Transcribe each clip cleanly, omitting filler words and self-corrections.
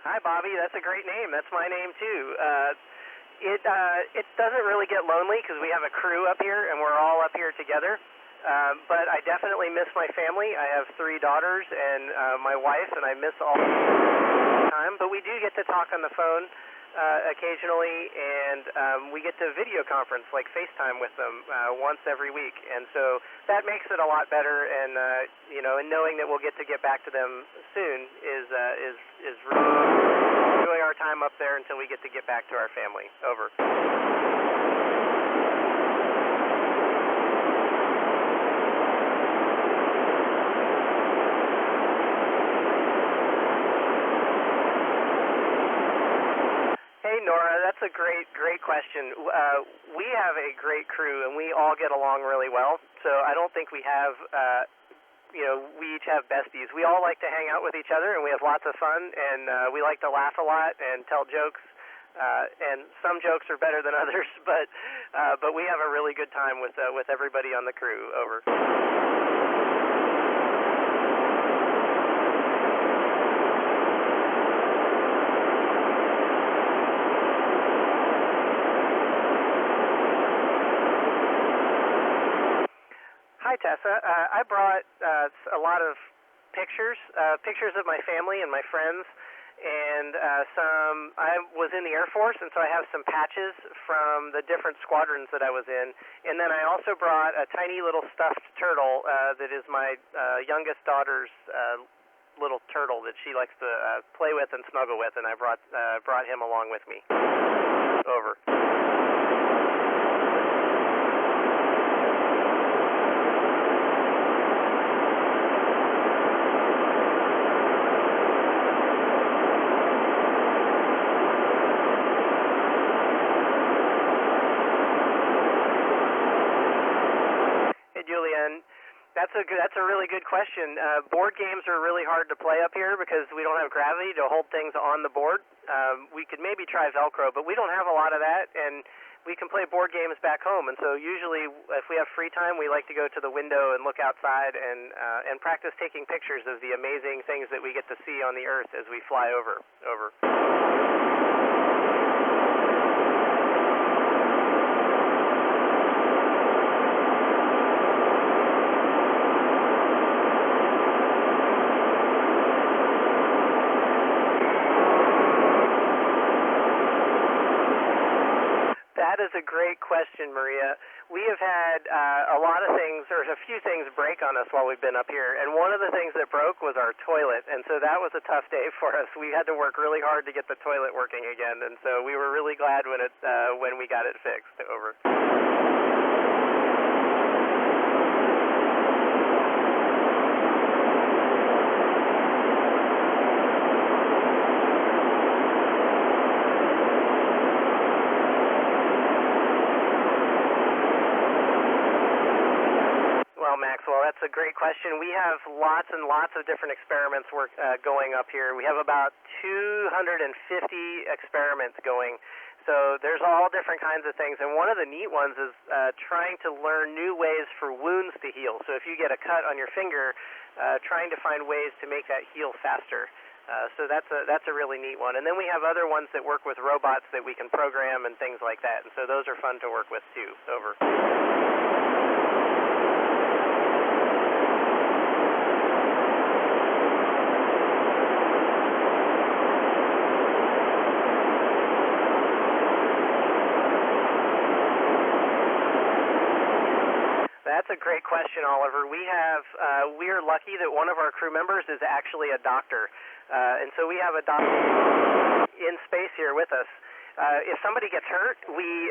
Hi, Bobby. That's a great name. That's my name, too. It doesn't really get lonely because we have a crew up here, and we're all up here together. But I definitely miss my family. I have 3 daughters and my wife, and I miss all the time. But we do get to talk on the phone occasionally, and we get to video conference, like FaceTime with them once every week. And so that makes it a lot better. And and knowing that we'll get back to them soon is really enjoy our time up there until we get back to our family. Over. Nora, that's a great question. We have a great crew, and we all get along really well. So I don't think we have, we each have besties. We all like to hang out with each other, and we have lots of fun, and we like to laugh a lot and tell jokes. And some jokes are better than others, but we have a really good time with everybody on the crew. Over. Hi, Tessa. I brought a lot of pictures of my family and my friends, and I was in the Air Force, and so I have some patches from the different squadrons that I was in. And then I also brought a tiny little stuffed turtle that is my youngest daughter's little turtle that she likes to play with and snuggle with, and I brought him along with me. Over. Julianne, that's a really good question. Board games are really hard to play up here because we don't have gravity to hold things on the board. We could maybe try Velcro, but we don't have a lot of that, and we can play board games back home. And so usually, if we have free time, we like to go to the window and look outside and practice taking pictures of the amazing things that we get to see on the Earth as we fly over. Over. That is a great question, Maria. We have had a lot of things, or a few things break on us while we've been up here, and one of the things that broke was our toilet, and so that was a tough day for us. We had to work really hard to get the toilet working again, and so we were really glad when we got it fixed. Over. Maxwell, that's a great question. We have lots and lots of different experiments going up here. We have about 250 experiments going. So there's all different kinds of things. And one of the neat ones is trying to learn new ways for wounds to heal. So if you get a cut on your finger, trying to find ways to make that heal faster. So that's a really neat one. And then we have other ones that work with robots that we can program and things like that. And so those are fun to work with too. Over. That's a great question, Oliver. We are lucky that one of our crew members is actually a doctor, and so we have a doctor in space here with us. If somebody gets hurt, we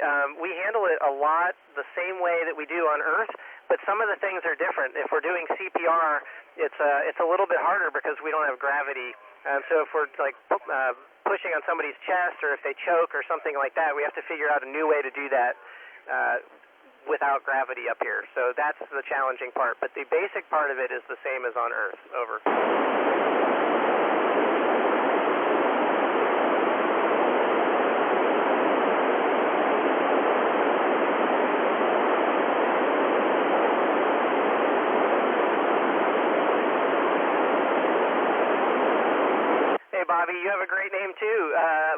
handle it a lot the same way that we do on Earth, but some of the things are different. If we're doing CPR, it's a little bit harder because we don't have gravity. So if we're like pushing on somebody's chest, or if they choke or something like that, we have to figure out a new way to do that without gravity up here. So that's the challenging part. But the basic part of it is the same as on Earth. Over. Hey, Bobby. Danny, you have a great name too.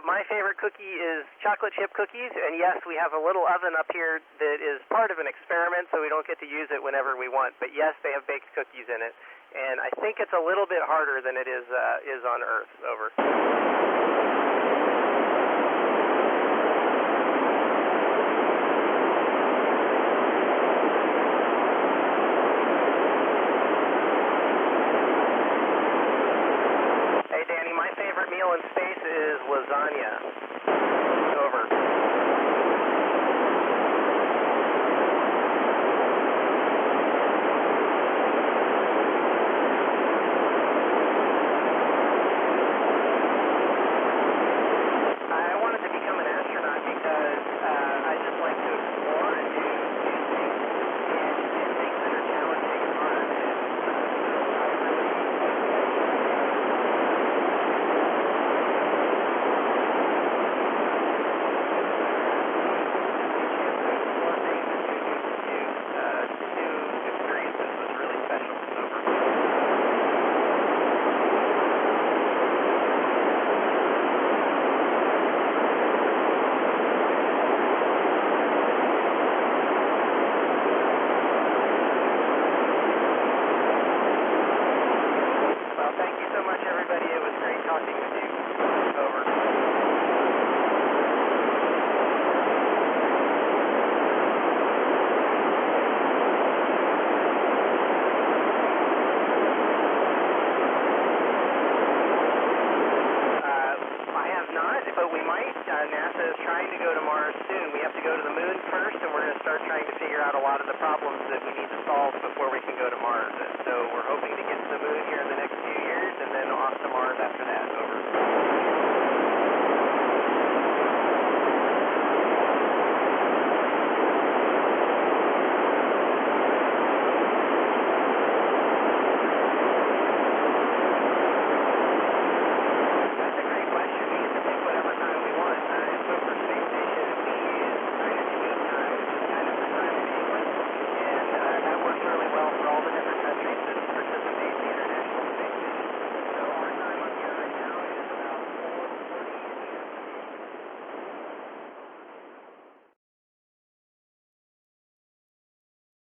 My favorite cookie is chocolate chip cookies, and yes, we have a little oven up here that is part of an experiment, so we don't get to use it whenever we want. But yes, they have baked cookies in it, and I think it's a little bit harder than it is on Earth. Over. Meal in space is lasagna. Over. I wanted to become an astronaut because I just like to explore and do things and things that are challenging and hard. NASA is trying to go to Mars soon. We have to go to the moon first, and we're going to start trying to figure out a lot of the problems that we need to solve before we can go to Mars. And so we're hoping to